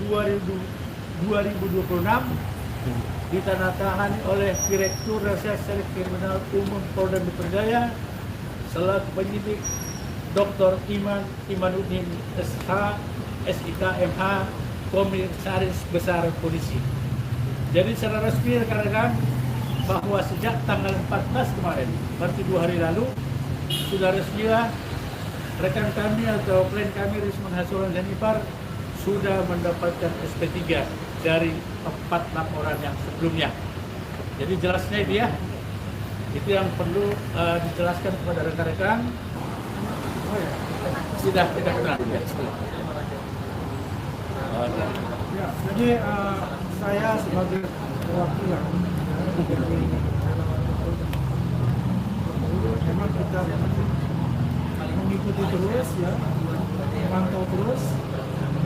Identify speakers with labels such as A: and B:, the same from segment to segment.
A: 2026 ditandatangani oleh Direktur Reserse Kriminal Umum Polda Metro Jaya selaku penyidik Dr. Imanuddin SH, SIK MH, Komisaris Besar Polisi. Jadi secara resmi rekan-rekan bahwa sejak tanggal 14 kemarin, berarti 2 hari lalu, sudah resmilah rekan kami atau klien kami Risman Hasulan dan Ipar sudah mendapatkan SP3 dari 4 laporan yang sebelumnya. Jadi jelasnya itu ya, itu yang perlu dijelaskan kepada rekan-rekan. Tidak kenal ya.
B: Ya, jadi saya sebagai perwakilan memang kita mengikuti terus ya, memantau terus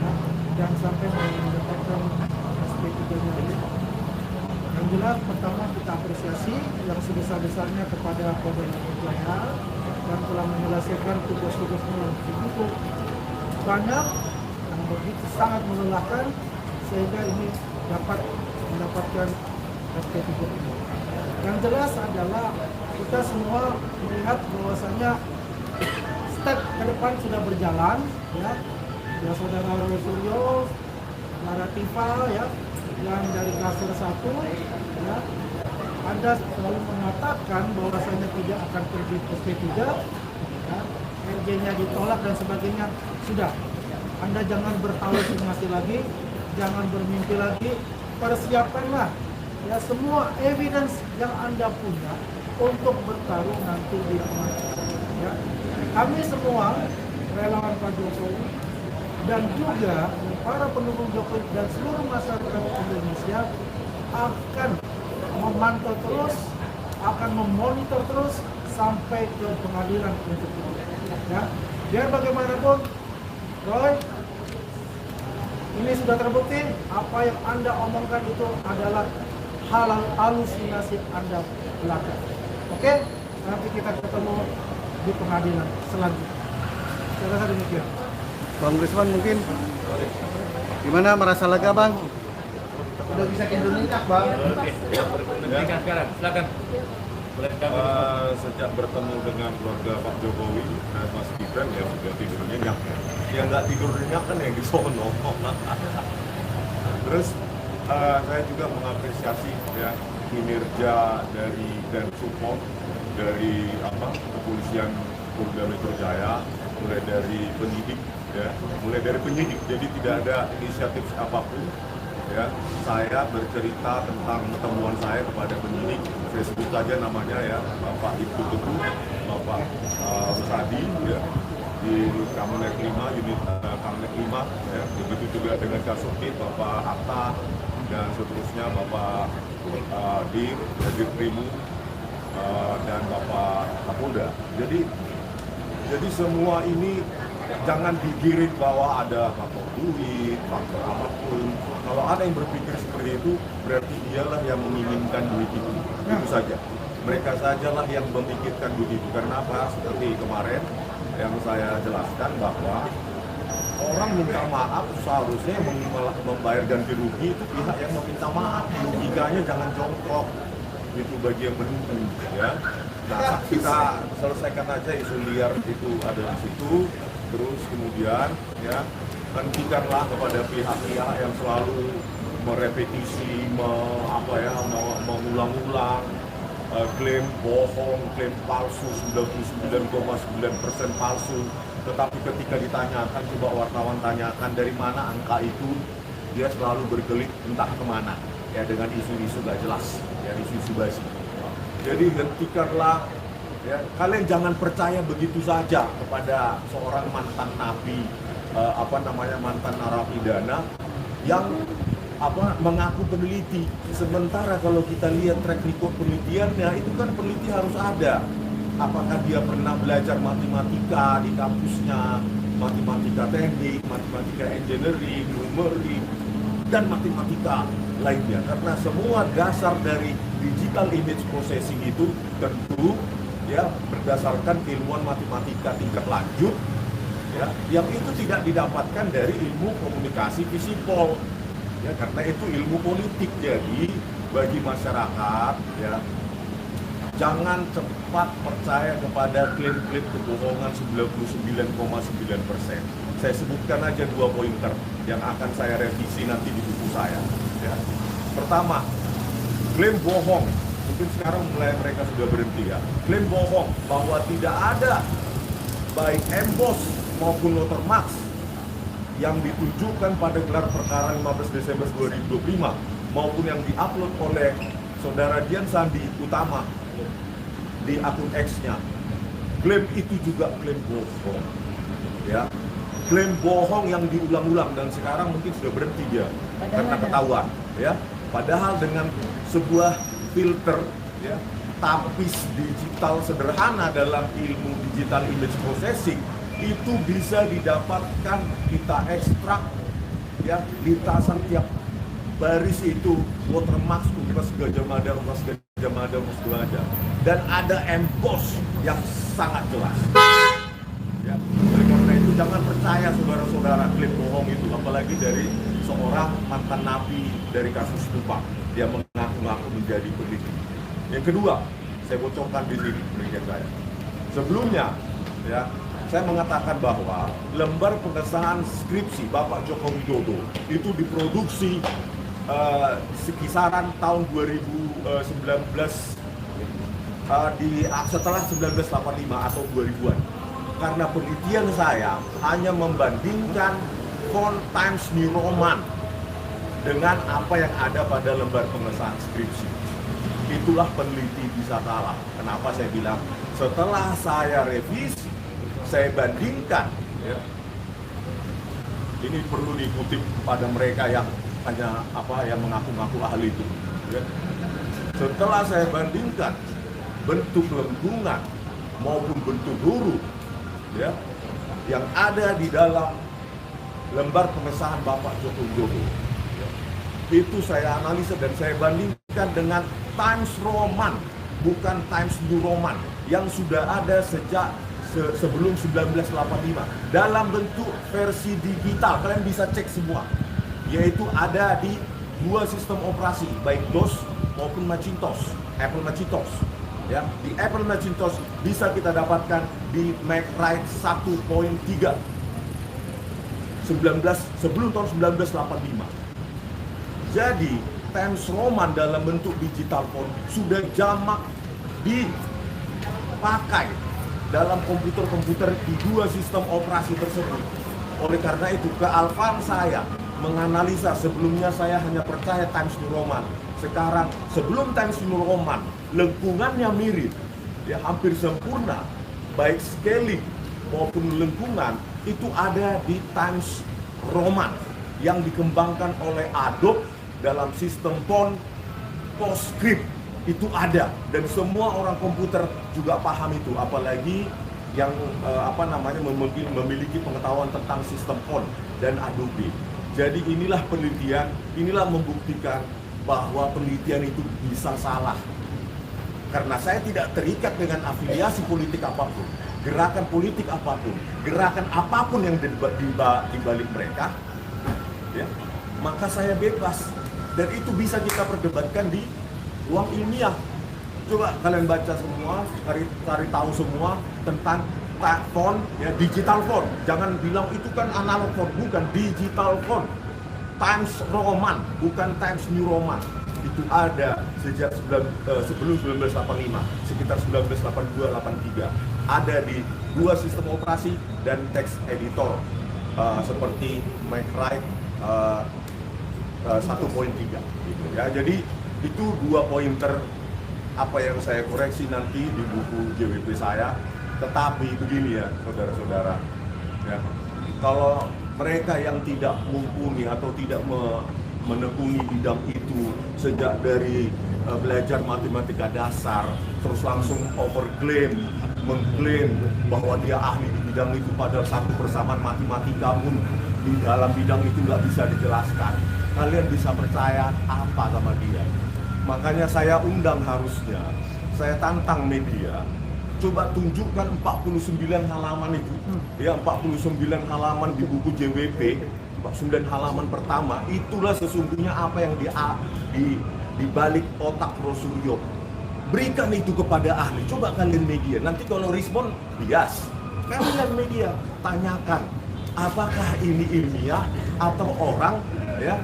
B: ya, dan sampai mendapatkan SP3-nya ini. Yang jelas pertama kita apresiasi yang sebesar-besarnya kepada Polda Metro Jaya yang telah menyelesaikan tugas-tugasnya yang cukup banyak yang begitu sangat melelahkan sehingga ini dapat mendapatkan SP3 ini. Yang jelas adalah kita semua melihat bahwasanya step ke depan sudah berjalan ya. Ya saudara Roy Suryo, saudara Tifa ya, yang dari klaster 1 ya. Anda selalu mengatakan bahwasanya tidak akan pergi SP3 ya, RG-nya ditolak dan sebagainya. Sudah, Anda jangan berhalusinasi lagi, jangan bermimpi lagi, persiapkanlah ya semua evidence yang Anda punya untuk bertarung nanti di pengadilan ya. Kami semua relawan Pak Jokowi dan juga para pendukung Jokowi dan seluruh masyarakat Indonesia akan memantau terus, akan memonitor terus sampai ke pengadilan untuk itu. Ya, biar bagaimanapun, Roy, ini sudah terbukti apa yang Anda omongkan itu adalah halusinasi Anda belaka. Oke, nanti kita ketemu di pengadilan selanjutnya. Saya rasa demikian.
C: Bang Risman mungkin gimana, merasa lega Bang? Udah bisa ke Indonesia Bang?
A: Oke, sekarang silakan.
D: Sejak bertemu dengan keluarga Pak Jokowi dan Mas Gibran ya sudah tidur nyenyak. Yang nggak tidur nyenyak kan yang di sono. Terus saya juga mengapresiasi ya kinerja dari dan support dari kepolisian Polda Metro Jaya, mulai dari penyidik ya, jadi tidak ada inisiatif apapun ya. Saya bercerita tentang temuan saya kepada penyidik, saya sebut saja namanya ya, Bapak Ibtu Teguh, Bapak Rusadi ya, di Kamlek 5, unit Kamlek 5 ya. Begitu juga dengan Kasubdit Bapak Atta dan seterusnya, Bapak Dir Primu dan Bapak Kapolda. Jadi semua ini jangan digiring bahwa ada faktor duit, faktor apapun. Kalau ada yang berpikir seperti itu, berarti dialah yang menginginkan duit itu. Itu saja. Mereka sajalah yang memikirkan duit itu. Karena apa? Seperti kemarin yang saya jelaskan bahwa orang minta maaf seharusnya membayar ganti rugi itu pihak yang meminta maaf. Logikanya jangan jongkok. Itu bagi yang menuduh ya. Nah, kita selesaikan aja isu liar itu ada di situ. Terus kemudian ya hentikanlah kepada pihak-pihak yang selalu merepetisi, mengulang-ulang klaim bohong, klaim palsu, 99,9% palsu. Tetapi ketika ditanyakan, coba wartawan tanyakan dari mana angka itu, dia selalu berkelit entah kemana ya, dengan isu-isu gak jelas ya, isu-isu basi. Jadi hentikanlah ya, kalian jangan percaya begitu saja kepada seorang mantan napi, mantan narapidana yang mengaku peneliti. Sementara kalau kita lihat track record penelitiannya, itu kan peneliti harus ada. Apakah dia pernah belajar matematika di kampusnya, matematika teknik, matematika engineering, numeri, dan matematika lainnya. Karena semua dasar dari digital image processing itu tentu ya berdasarkan keilmuan matematika tingkat lanjut ya, yang itu tidak didapatkan dari ilmu komunikasi visipol, ya, karena itu ilmu politik. Jadi bagi masyarakat, ya, jangan cepat percaya kepada klaim-klaim kebohongan 99,9%. Saya sebutkan aja 2 pointer yang akan saya revisi nanti di buku saya. Ya. Pertama, klaim bohong. Mungkin sekarang mulai mereka sudah berhenti, ya. Klaim bohong bahwa tidak ada baik embos maupun watermark yang ditunjukkan pada gelar perkara 15 Desember 2025 maupun yang diupload oleh Saudara Dian Sandi Utama di akun X-nya. Klaim itu juga klaim bohong. Ya. Klaim bohong yang diulang-ulang dan sekarang mungkin sudah berhenti dia karena ketahuan, ya. Padahal dengan sebuah filter, ya, tapis digital sederhana dalam ilmu digital image processing itu bisa didapatkan, kita ekstrak, ya, lintasan tiap baris itu watermark Unpas Gajah Mada, Unpas Gajah Mada, Unpas Gajah Mada, dan ada emboss yang sangat jelas. Ya, oleh karena itu jangan percaya saudara-saudara klaim bohong itu, apalagi dari seorang mantan napi dari kasus Tupac. Dia mengaku-ngaku menjadi peneliti. Yang kedua, saya bocorkan di sini penelitian saya. Sebelumnya, ya, saya mengatakan bahwa lembar pengesahan skripsi Bapak Joko Widodo itu diproduksi sekisaran tahun 2019 setelah 1985 atau 2000-an. Karena penelitian saya hanya membandingkan font Times New Roman dengan apa yang ada pada lembar pengesahan skripsi. Itulah peneliti bisa salah. Kenapa saya bilang setelah saya revisi, saya bandingkan, ya, ini perlu dikutip pada mereka yang hanya yang mengaku-ngaku ahli itu, ya. Setelah saya bandingkan bentuk lengkungan maupun bentuk huruf, ya, yang ada di dalam lembar pengesahan Bapak Joko Widodo, ya, itu saya analisa dan saya bandingkan dengan Times Roman, bukan Times New Roman yang sudah ada sejak sebelum 1985 dalam bentuk versi digital. Kalian bisa cek semua, yaitu ada di 2 sistem operasi, baik DOS maupun Macintosh, Apple Macintosh. Ya, di Apple Macintosh bisa kita dapatkan di MacWrite 1.3 sebelum tahun 1985. Jadi Times Roman dalam bentuk digital font sudah jamak dipakai dalam komputer-komputer di 2 sistem operasi tersebut. Oleh karena itu, kealfaan saya menganalisa, sebelumnya saya hanya percaya Times New Roman. Sekarang sebelum Times New Roman, lengkungannya mirip, ya, hampir sempurna, baik scaling maupun lengkungan itu ada di Times Roman yang dikembangkan oleh Adobe dalam sistem font PostScript. Itu ada dan semua orang komputer juga paham itu, apalagi yang memiliki pengetahuan tentang sistem font dan Adobe. Jadi inilah penelitian, inilah membuktikan bahwa penelitian itu bisa salah. Karena saya tidak terikat dengan afiliasi politik apapun, gerakan politik apapun, gerakan apapun yang di balik mereka, ya, maka saya bebas. Dan itu bisa kita perdebatkan di ruang ilmiah. Coba kalian baca semua, cari tahu semua tentang font, ya, digital font. Jangan bilang itu kan analog font, bukan, digital font. Times Roman, bukan Times New Roman. Itu ada sejak sebelum 1985, sekitar 1982-83. Ada di 2 sistem operasi dan teks editor seperti MacWrite 1.3 gitu, ya. Jadi itu 2 pointer apa yang saya koreksi nanti di buku JWP saya. Tetapi begini, ya, saudara-saudara, ya, kalau mereka yang tidak mumpuni atau tidak menekuni bidang itu sejak dari belajar matematika dasar, terus langsung overclaim, mengklaim bahwa dia ahli di bidang itu, padahal satu persamaan matematika pun di dalam bidang itu nggak bisa dijelaskan. Kalian bisa percaya apa sama dia? Makanya saya undang, harusnya saya tantang media, coba tunjukkan 49 halaman itu. Ya, 49 halaman di buku JWP, 49 halaman pertama, itulah sesungguhnya apa yang di balik otak Rosuryo. Berikan itu kepada ahli. Coba kalian media. Nanti kalau respon bias. Kalian media tanyakan apakah ini ilmiah atau orang ya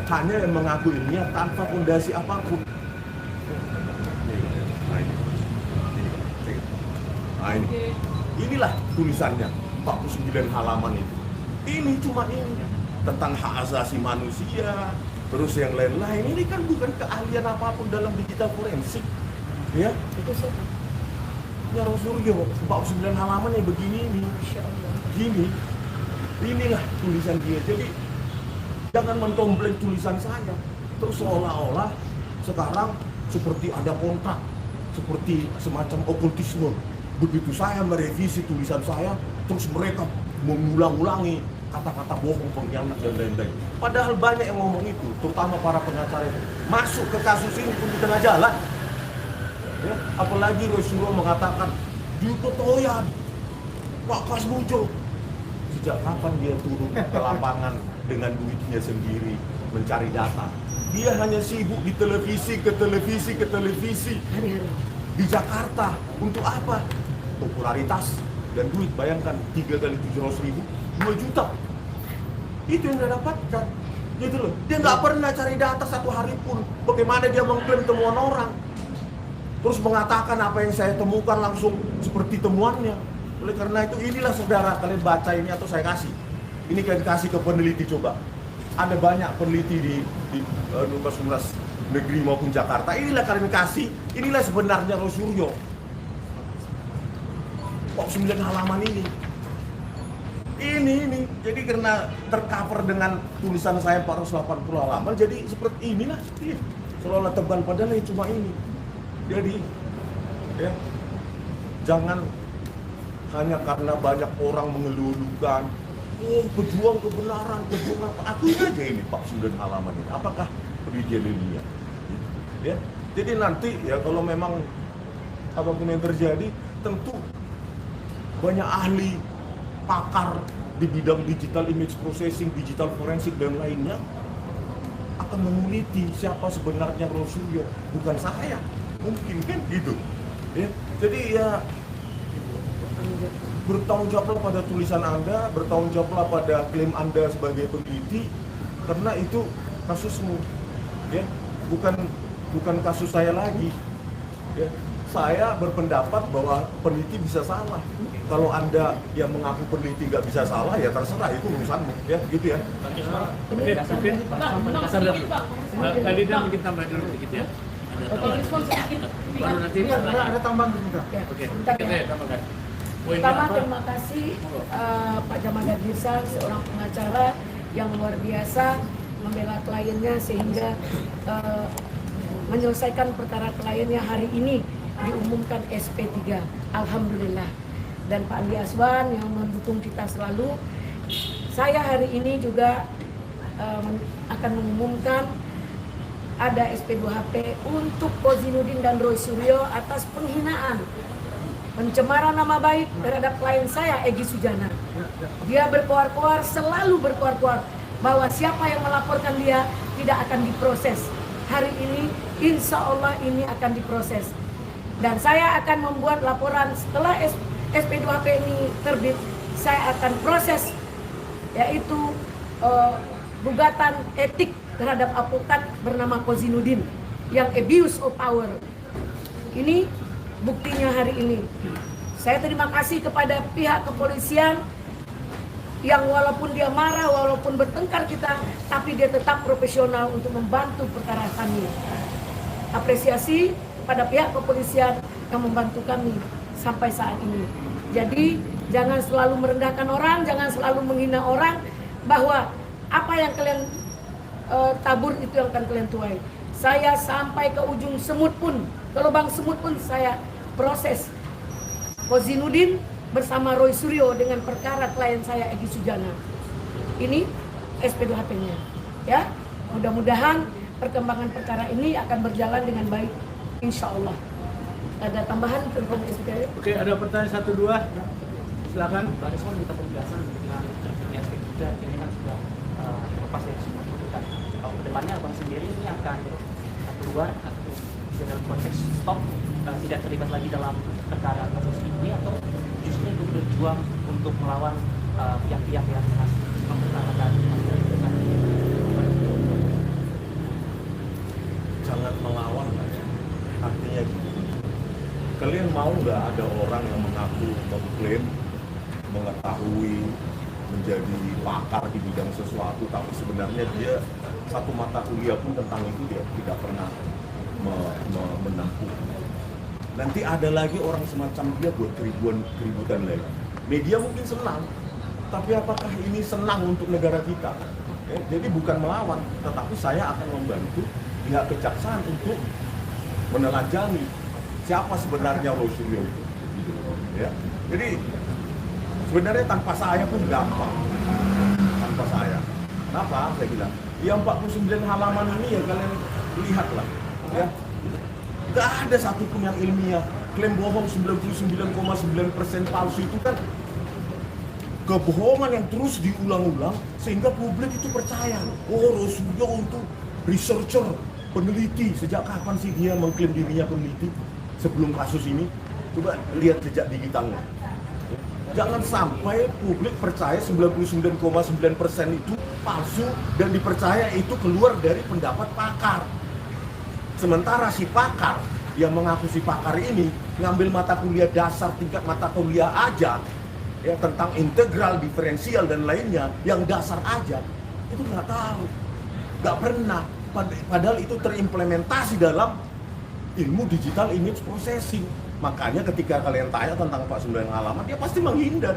D: hanya yang mengaku ilmiah tanpa fondasi apapun. Nah, inilah tulisannya 49 halaman itu. Ini cuma ini tentang hak asasi manusia, terus yang lain-lain. Ini kan bukan keahlian apapun dalam digital forensik. Ya, itu ya Rosuryo 49 halaman yang begini ini. Gini. Inilah tulisan dia. Jadi jangan mentompleng tulisan saya. Terus seolah-olah sekarang seperti ada kontrak, seperti semacam okultisme. Begitu saya merevisi tulisan saya, terus mereka mengulang-ulangi kata-kata bohong, pengkhianat dan lain-lain. Padahal banyak yang ngomong itu, terutama para pengacara itu. Masuk ke kasus ini pun di tengah jalan. Ya, apalagi Rosuryo mengatakan Jutotoyan, Pak Kasmujo. Sejak kapan dia turun ke lapangan dengan duitnya sendiri mencari data? Dia hanya sibuk di televisi, ke televisi. Di Jakarta. Untuk apa? Popularitas dan duit. Bayangkan 3 kali 700.000, 2 juta. Itu yang dia dapatkan. Gitu loh. Dia nggak pernah cari data satu hari pun. Bagaimana dia mengklaim temuan orang? Terus mengatakan apa yang saya temukan langsung seperti temuannya. Oleh karena itu inilah saudara, kalian baca ini atau saya kasih. Ini kalian kasih ke peneliti coba. Ada banyak peneliti di Universitas Negeri maupun Jakarta. Inilah kalian kasih. Inilah sebenarnya Rosuryo. 9 halaman ini. Ini. Jadi karena tercover dengan tulisan saya 480 halaman, jadi seperti inilah. Seolah tebal padahal ini cuma ini. Jadi ya, jangan hanya karena banyak orang mengeluhkan, pejuang kebenaran, pejuang apa? Akui aja ini 9 halaman ini. Apakah dia ilmiah? Ya. Jadi nanti ya kalau memang apapun yang terjadi, tentu banyak ahli, pakar di bidang digital image processing, digital forensik dan lainnya akan meneliti siapa sebenarnya Rosuryo, bukan saya. Mungkin kan gitu. Ya. Jadi ya bertanggung jawablah pada tulisan Anda, bertanggung jawablah pada klaim Anda sebagai peneliti, karena itu kasusmu. Ya. Bukan kasus saya lagi. Ya. Saya berpendapat bahwa peneliti bisa salah. Kalau Anda yang mengaku peneliti nggak bisa salah, ya terserah, itu urusanmu, ya gitu ya.
A: Tadi dia mungkin tambah dulu sedikit ya. Baru nanti
B: Ada tambahan juga.
A: Oke, kita tambahkan.
E: Pertama, terima kasih Pak Jamadat Girsang, seorang pengacara yang luar biasa membela kliennya sehingga menyelesaikan perkara kliennya hari ini diumumkan SP3. Alhamdulillah. Dan Pak Andi Aswan yang mendukung kita selalu. Saya hari ini juga akan mengumumkan ada SP2HP untuk Kozinudin dan Rosuryo atas penghinaan, pencemaran nama baik terhadap klien saya, Egy Sujana. Dia berkoar-koar, selalu berkoar-koar bahwa siapa yang melaporkan dia tidak akan diproses. Hari ini, insya Allah ini akan diproses. Dan saya akan membuat laporan setelah SP2HP ini terbit, saya akan proses, yaitu gugatan etik terhadap advokat bernama Kozinudin yang abuse of power. Ini buktinya hari ini. Saya terima kasih kepada pihak kepolisian yang walaupun dia marah, walaupun bertengkar kita, tapi dia tetap profesional untuk membantu perkara kami. Apresiasi pada pihak kepolisian yang membantu kami sampai saat ini. Jadi jangan selalu merendahkan orang, jangan selalu menghina orang, bahwa apa yang kalian tabur itu yang akan kalian tuai. Saya sampai ke ujung semut pun, ke lubang semut pun saya proses. Kozinudin bersama Rosuryo dengan perkara klien saya Egy Sujana. Ini SP2HP-nya. Ya, mudah-mudahan perkembangan perkara ini akan berjalan dengan baik, insya Allah. Ada tambahan tentang SPTIGA?
A: Oke, ada pertanyaan 1-2. Silakan.
F: Pak Desmond minta penjelasan dengan terjadinya SP3 ini kan sudah lepas dari semua tuntutan. Kalau kedepannya abang sendiri ini akan keluar atau dalam konteks stop tidak terlibat lagi dalam perkara kasus ini atau justru itu berjuang untuk melawan pihak-pihak yang mempertahankan
D: Jangan melawan, artinya gitu. Kalian mau nggak ada orang yang mengaku mengklaim mengetahui menjadi pakar di bidang sesuatu, tapi sebenarnya dia satu mata kuliah pun tentang itu dia tidak pernah menempuh. Nanti ada lagi orang semacam dia buat keributan lagi. Media mungkin senang, tapi apakah ini senang untuk negara kita? Jadi bukan melawan, tetapi saya akan membantu pihak kejaksaan untuk menelanjangi siapa sebenarnya Rosilio itu. Ya. Jadi sebenarnya tanpa saya pun gampang. Tanpa saya. Kenapa? Saya bilang, ya 49 halaman ini ya kalian lihatlah. Ya. Gak ada satupun yang ilmiah. Klaim bohong 99,9% palsu itu kan kebohongan yang terus diulang-ulang sehingga publik itu percaya. Oh, Rosilio itu researcher, peneliti. Sejak kapan sih dia mengklaim dirinya peneliti sebelum kasus ini? Coba lihat jejak digitalnya. Jangan sampai publik percaya 99,9% itu palsu dan dipercaya itu keluar dari pendapat pakar. Sementara si pakar yang mengaku si pakar ini ngambil mata kuliah dasar tingkat mata kuliah aja ya tentang integral, diferensial dan lainnya yang dasar aja itu nggak tahu, nggak pernah. Padahal itu terimplementasi dalam ilmu digital image processing. Makanya ketika kalian tanya tentang 49 halaman, dia pasti menghindar.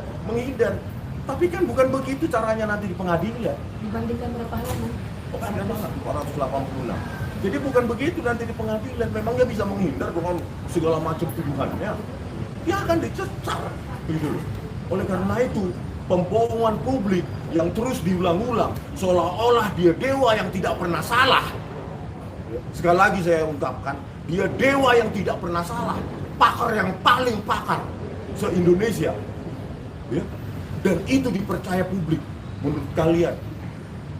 D: Tapi kan bukan begitu caranya nanti di pengadilan.
E: Dibandingkan berapa halaman?
D: Oh, ada banget, 486. Jadi bukan begitu nanti di pengadilan. Memang dia bisa menghindar dengan segala macam tuduhannya. Dia akan dicecar. Gitu. Oleh karena itu, pembohongan publik yang terus diulang-ulang seolah-olah dia dewa yang tidak pernah salah. Sekali lagi saya ungkapkan, dia dewa yang tidak pernah salah, pakar yang paling pakar se-Indonesia. Ya? Dan itu dipercaya publik. Menurut kalian,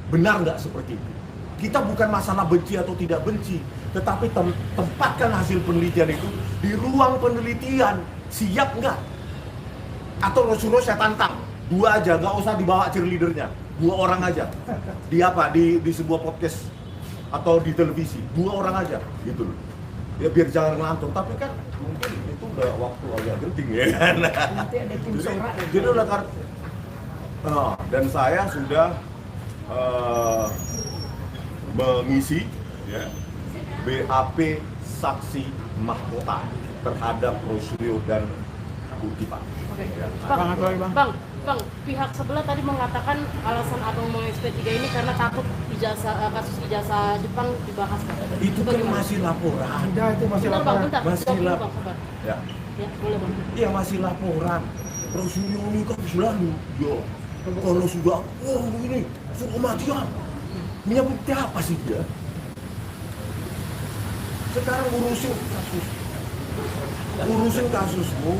D: benar nggak seperti itu? Kita bukan masalah benci atau tidak benci, tetapi tempatkan hasil penelitian itu di ruang penelitian. Siap nggak? Atau Rosilio saya tantang, 2 aja, nggak usah dibawa cheerleadernya, 2 orang aja. Di apa? Di sebuah podcast atau di televisi, 2 orang aja, gitu loh. Ya biar jangan ngelantur, tapi kan mungkin itu udah waktu agak genting ya.
E: Nanti ada tim sorak.
D: Jadi udah dan saya sudah mengisi ya, BAP saksi mahkota terhadap Rosilio dan Putih Pak.
G: Oke.
D: Ya.
G: Bang, pihak sebelah tadi mengatakan alasan abang mau SP3 ini karena takut kasus ijazah Jepang dibahas.
D: Itu kan masih laporan.
B: Ada itu masih
G: Bentar bang,
B: laporan.
G: bentar.
D: Masih
G: Jawab dulu,
D: lap-
G: Bang, sabar.
D: Ya,
G: Ya, boleh bang.
D: iya masih laporan. Rosilio ini kan selalu, yo, kalau sudah, oh ini suruh matian. Punya bukti apa sih dia? Sekarang urusin kasusmu,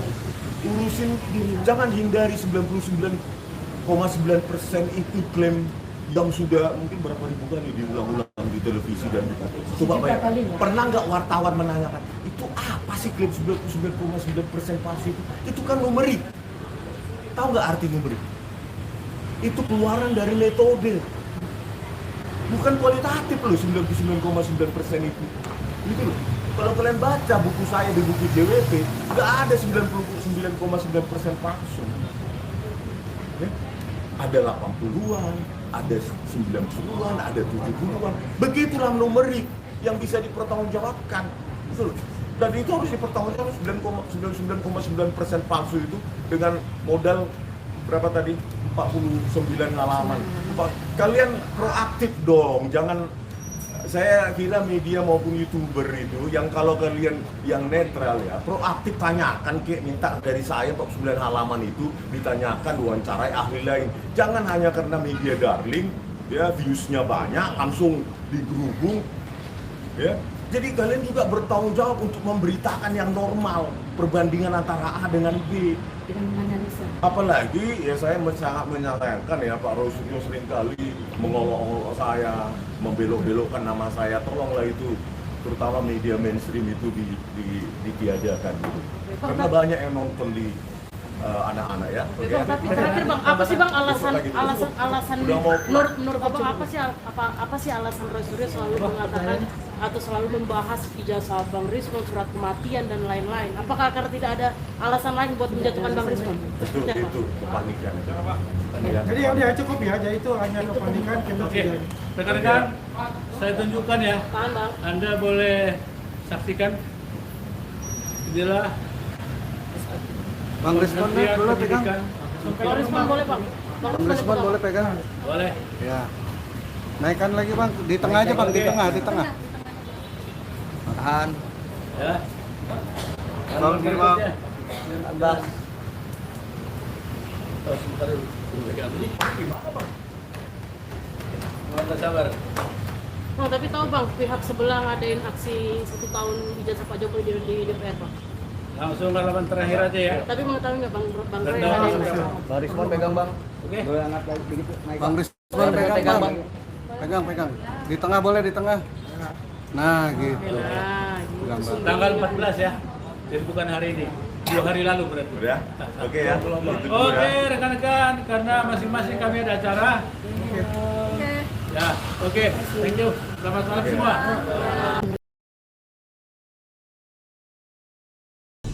D: jangan hindari 99,9% itu klaim yang sudah mungkin berapa ribu kali diulang-ulang di televisi dan coba
E: Juta
D: bayangkan,
E: kali, ya?
D: pernah nggak wartawan menanyakan itu apa sih klaim 99,9% palsu itu? Itu kan numerik. Tahu nggak arti numerik? Itu keluaran dari metode. Bukan kualitatif loh 99,9% itu. Gitu loh. Kalau kalian baca buku saya di buku JWP, nggak ada 99,9% palsu. Ya? Ada 80-an, ada 90-an, ada 70-an. Begitulah numerik yang bisa dipertanggungjawabkan. Gitu loh. Dan itu harus dipertanggungjawabkan 99,9% palsu itu dengan modal berapa tadi? 49 halaman. Kalian proaktif dong, jangan. Saya kira media maupun YouTuber itu yang kalau kalian yang netral ya, proaktif tanyakan, kayak minta dari saya 49 halaman itu ditanyakan, wawancarai ahli lain. Jangan hanya karena media darling ya, viewsnya banyak langsung digerubung ya.
H: Jadi kalian juga bertanggung jawab untuk memberitakan yang normal, perbandingan antara A dengan B.
E: Dengan menganalisa.
H: Apalagi ya saya sangat menyayangkan ya Pak Rosudio seringkali mengolok-olok saya, membelok-belokkan nama saya. Tolonglah itu, terutama media mainstream itu ditiadakan gitu. Karena banyak yang nonton di anak-anak ya. Oke.
G: Bang, tapi terakhir Bang, apa sih Bang alasan
H: Udah mau pulang.
G: menurut Abang apa sih alasan Roy Suryo selalu mengatakan atau selalu membahas ijazah Bang Rismon, surat kematian dan lain-lain? Apakah karena tidak ada alasan lain buat menjatuhkan Bang Rismon?
H: Itu kepanikan itu.
B: Jadi ya udah cukup ya, jadi itu hanya kepanikan kita
A: Oke,
B: tidak.
A: rekan-rekan, saya tunjukkan ya.
G: Tahan Bang.
A: Anda boleh saksikan. Inilah
C: Bang Rismon
A: Kementerian
C: boleh pegang.
A: Pendidikan.
G: Bang Rismon boleh Bang.
C: Bang Rismon boleh pegang.
A: Boleh.
C: Ya. Naikkan lagi Bang, di tengah aja Bang, di tengah. Tahan.
A: Ya.
C: Bang, Bang.
A: Atas. Oh, sebentar dulu. Pegang. Gimana, sabar.
G: Bang, tapi tahu Bang, pihak sebelah ngadain aksi 1 tahun ijazah Pak Jokowi di DPR Bang.
A: Langsung halaman terakhir aja ya.
G: Tapi mengetahui nggak Bang Roy
A: Rendah.
G: ngadain
C: Bang Rismon pegang Bang.
A: Oke.
C: Bang Rismon pegang Bang. Pegang. Di tengah boleh di tengah. Nah, gitu.
G: Nah,
C: Pegang, Bang.
A: Tanggal 14 ya. Jadi bukan hari ini. 2 hari lalu berarti.
H: Udah? Oke ya. Itu dulu
A: Oke,
H: ya.
A: rekan-rekan, karena masing-masing kami ada acara. Ya, oke. Thank you. Selamat malam semua.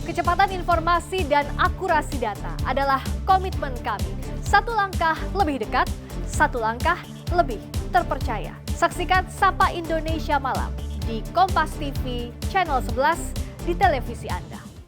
I: Kecepatan informasi dan akurasi data adalah komitmen kami. Satu langkah lebih dekat, satu langkah lebih terpercaya. Saksikan Sapa Indonesia Malam di Kompas TV, channel 11 di televisi Anda.